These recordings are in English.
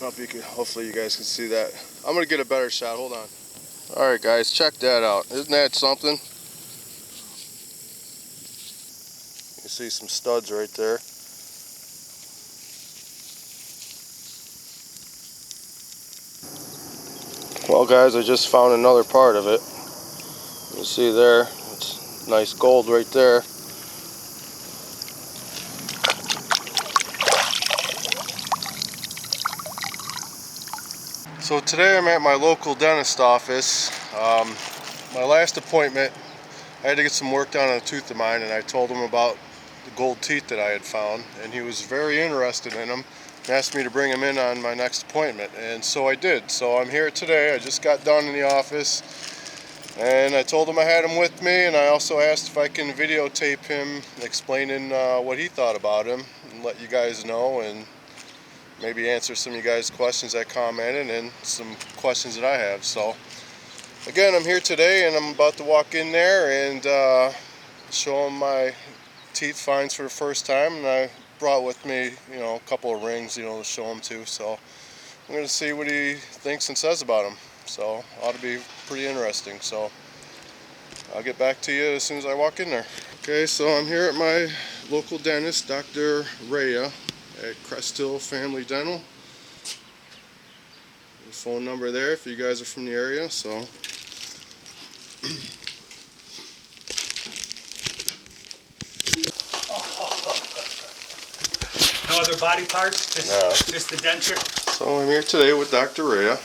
Hopefully you guys can see that. I'm gonna get a better shot. Hold on. All right, guys, check that out. Isn't that something? You see some studs right there. Well, guys, I just found another part of it. You see there, it's nice gold right there. So today I'm at my local dentist office. My last appointment, I had to get some work done on a tooth of mine, and I told him about the gold teeth that I had found, and he was very interested in them and asked me to bring him in on my next appointment, and so I did. So I'm here today. I just got done in the office, and I told him I had him with me, and I also asked if I can videotape him explaining what he thought about him and let you guys know, and maybe answer some of you guys' questions that commented and some questions that I have. So again, I'm here today and I'm about to walk in there and show him my teeth finds for the first time, and I brought with me, you know, a couple of rings, you know, to show him to. So I'm going to see what he thinks and says about them. So ought to be pretty interesting. So I'll get back to you as soon as I walk in there. Okay, so I'm here at my local dentist, Dr. Rhea, at Crest Hill Family Dental. The phone number there if you guys are from the area. So no other body parts? Just the denture? So I'm here today with Dr. Rhea,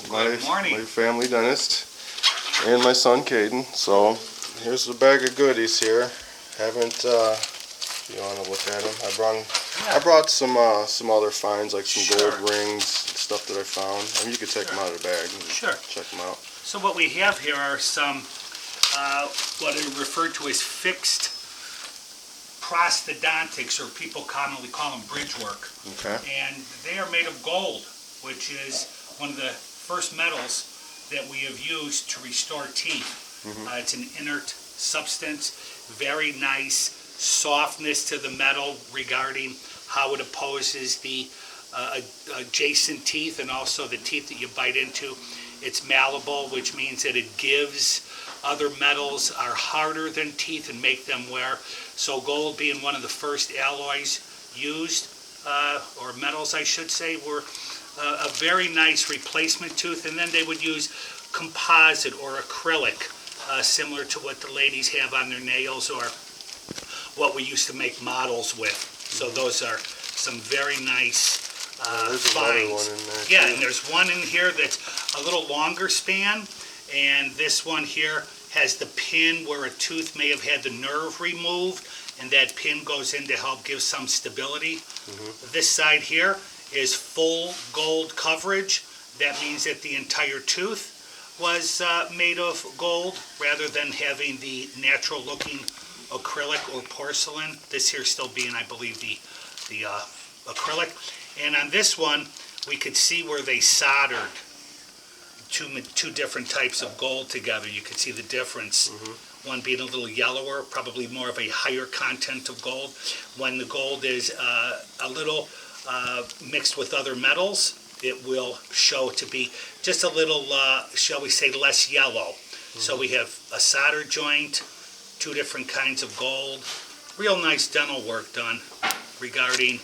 Good morning. my family dentist, and my son Caden. So here's a bag of goodies here. Haven't if you want to look at them, I brought some other finds, like some gold rings and stuff that I found. I mean, you could take them out of the bag and check them out. So what we have here are some what are referred to as fixed prosthodontics, or people commonly call them bridge work. Okay. And they are made of gold, which is one of the first metals that we have used to restore teeth. It's an inert substance, very nice softness to the metal regarding how it opposes the adjacent teeth and also the teeth that you bite into. It's malleable, which means that it gives other metals are harder than teeth and make them wear. So gold, being one of the first alloys used, or metals I should say, were a very nice replacement tooth. And then they would use composite or acrylic, similar to what the ladies have on their nails or what we used to make models with. So those are some very nice finds. Yeah, and there's one in here that's a little longer span, and this one here has the pin where a tooth may have had the nerve removed, and that pin goes in to help give some stability. This side here is full gold coverage. That means that the entire tooth was made of gold rather than having the natural looking acrylic or porcelain. This here still being, I believe, the acrylic. And on this one, we could see where they soldered two different types of gold together. You could see the difference. One being a little yellower, probably more of a higher content of gold. When the gold is a little mixed with other metals, it will show to be just a little, shall we say, less yellow. So we have a solder joint, two different kinds of gold. Real nice dental work done regarding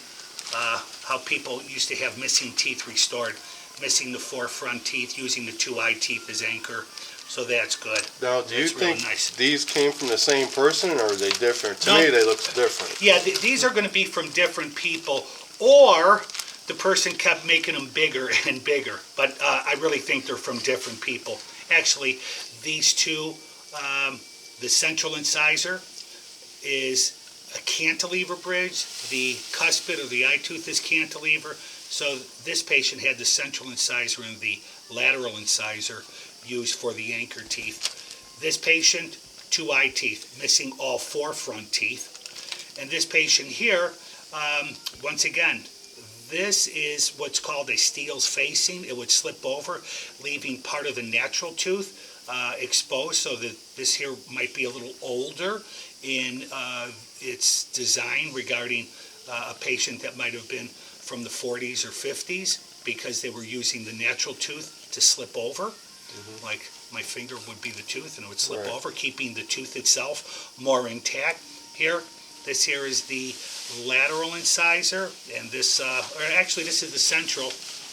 how people used to have missing teeth restored, missing the four front teeth, using the two eye teeth as anchor. So that's good. Now, do you think these came from the same person, or are they different? To me, they look different. Yeah, these are going to be from different people, or the person kept making them bigger and bigger. But I really think they're from different people. Actually, these two, the central incisor is a cantilever bridge. The cuspid or the eye tooth is cantilever. So this patient had the central incisor and the lateral incisor used for the anchor teeth. This patient, two eye teeth, missing all four front teeth. And this patient here, once again, this is what's called a Steele's facing. It would slip over, leaving part of the natural tooth exposed, so that this here might be a little older in its design regarding a patient that might have been from the 40s or 50s. because they were using the natural tooth to slip over. Like my finger would be the tooth and it would slip over, keeping the tooth itself more intact. This here is the lateral incisor, and this, or actually this is the central,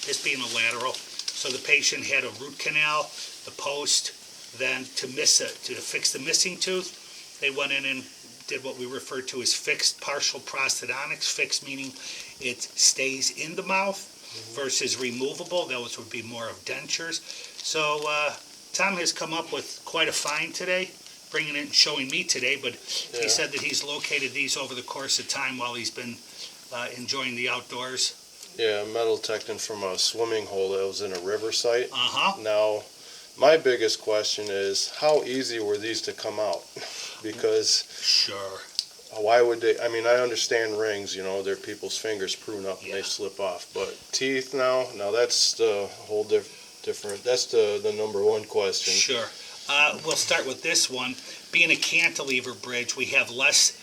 this being a lateral. So the patient had a root canal, the post, then to fix the missing tooth, they went in and did what we refer to as fixed partial prosthodontics. Fixed meaning it stays in the mouth versus removable. Those would be more of dentures. So Tom has come up with quite a find today, bringing it and showing me today, but he said that he's located these over the course of time while he's been enjoying the outdoors. Yeah, metal detecting from a swimming hole that was in a river site. Uh-huh. Now, my biggest question is, how easy were these to come out? Because Sure. why would they? I mean, I understand rings, you know, they're people's fingers prune up and they slip off. But teeth now that's the whole different, that's the number one question. Sure. We'll start with this one. Being a cantilever bridge, we have less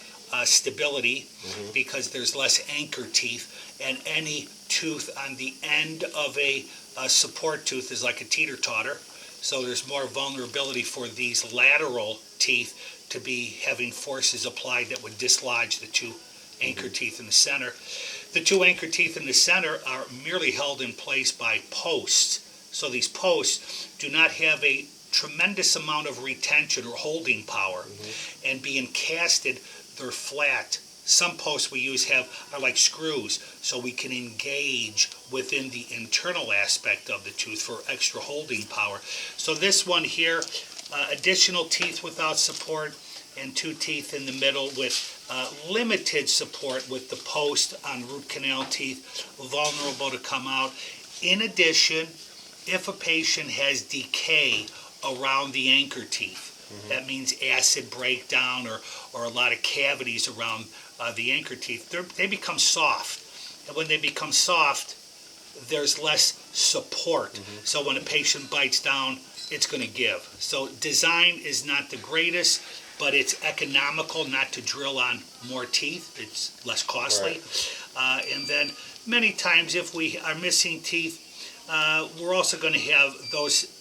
stability because there's less anchor teeth, and any tooth on the end of a support tooth is like a teeter-totter. So there's more vulnerability for these lateral teeth to be having forces applied that would dislodge the two anchor teeth in the center. The two anchor teeth in the center are merely held in place by posts. So these posts do not have a tremendous amount of retention or holding power, and being casted, they're flat. Some posts we use are like screws, so we can engage within the internal aspect of the tooth for extra holding power. So this one here, additional teeth without support, and two teeth in the middle with limited support with the post on root canal teeth, vulnerable to come out. In addition, if a patient has decay around the anchor teeth, that means acid breakdown or a lot of cavities around the anchor teeth, they become soft. And when they become soft, there's less support. So when a patient bites down, it's going to give. So design is not the greatest, but it's economical not to drill on more teeth. It's less costly. And then many times if we are missing teeth, we're also going to have those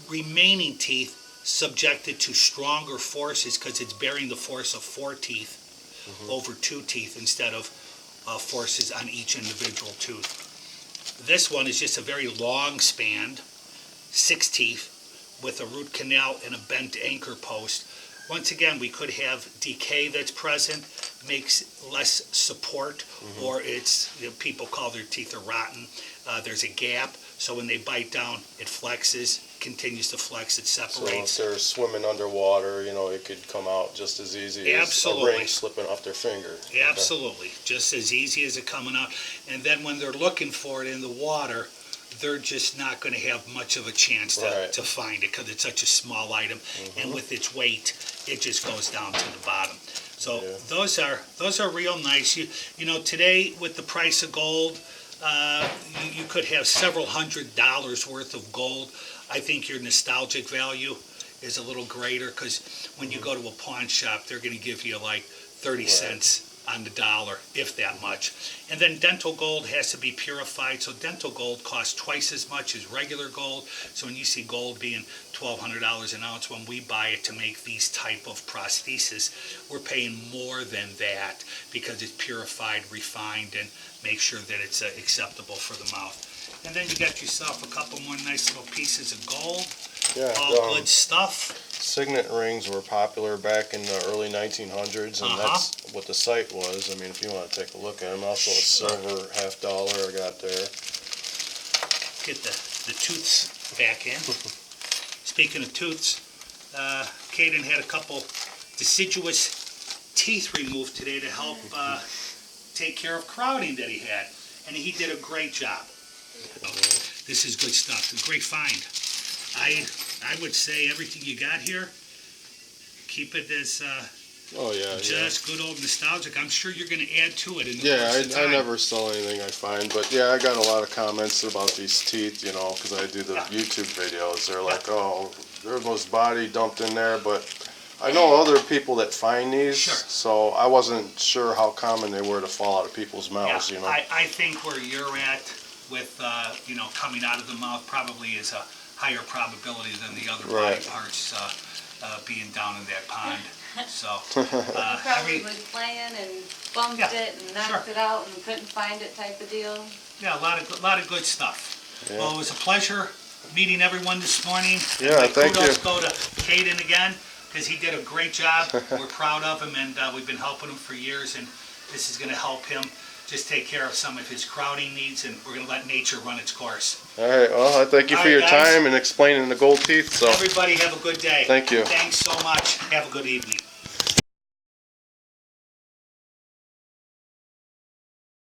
remaining teeth subjected to stronger forces because it's bearing the force of 4 teeth over 2 teeth instead of forces on each individual tooth. This one is just a very long span, 6 teeth with a root canal and a bent anchor post. Once again, we could have decay that's present, makes less support, or it's, people call their teeth are rotten. There's a gap, so when they bite down, it flexes, continues to flex, it separates. So if they're swimming underwater, you know, it could come out just as easy as a ring slipping off their finger. Absolutely, just as easy as it coming out. And then when they're looking for it in the water, they're just not going to have much of a chance to find it because it's such a small item, and with its weight, it just goes down to the bottom. So those are real nice. You know, today with the price of gold, you could have several $100s worth of gold. I think your nostalgic value is a little greater because when you go to a pawn shop, they're going to give you like 30 cents on the dollar, if that much. And then dental gold has to be purified, so dental gold costs twice as much as regular gold. So when you see gold being $1,200 an ounce, when we buy it to make these type of prostheses, we're paying more than that because it's purified, refined, and make sure that it's acceptable for the mouth. And then you got yourself a couple more nice little pieces of gold. All good stuff. Signet rings were popular back in the early 1900s, and that's what the site was. I mean, if you want to take a look at them. Also a silver $50 I got there. Get the tooths back in. Speaking of tooths, Caden had a couple deciduous teeth removed today to help take care of crowding that he had, and he did a great job. This is good stuff. A great find. I would say everything you got here, keep it as just good old nostalgic. I'm sure you're going to add to it in the course of time. I never sell anything I find, but I got a lot of comments about these teeth, you know, because I do the YouTube videos. They're like, oh, there was body dumped in there, but I know other people that find these, so I wasn't sure how common they were to fall out of people's mouths, you know. I think where you're at, with coming out of the mouth probably is a higher probability than the other Right. body parts being down in that pond. So Probably was playing and bumped Yeah, it and knocked sure. it out and couldn't find it type of deal. yeah, a lot of good stuff. Yeah. Well, it was a pleasure meeting everyone this morning. And Yeah, my thank kudos you. go to Caden again, because he did a great job. We're proud of him, and we've been helping him for years, and this is going to help him just take care of some of his crowding needs, and we're going to let nature run its course. All right. Well, I thank you All for right, your guys. time and explaining the gold teeth. So Everybody have a good day. Thank you. Thanks so much. Have a good evening.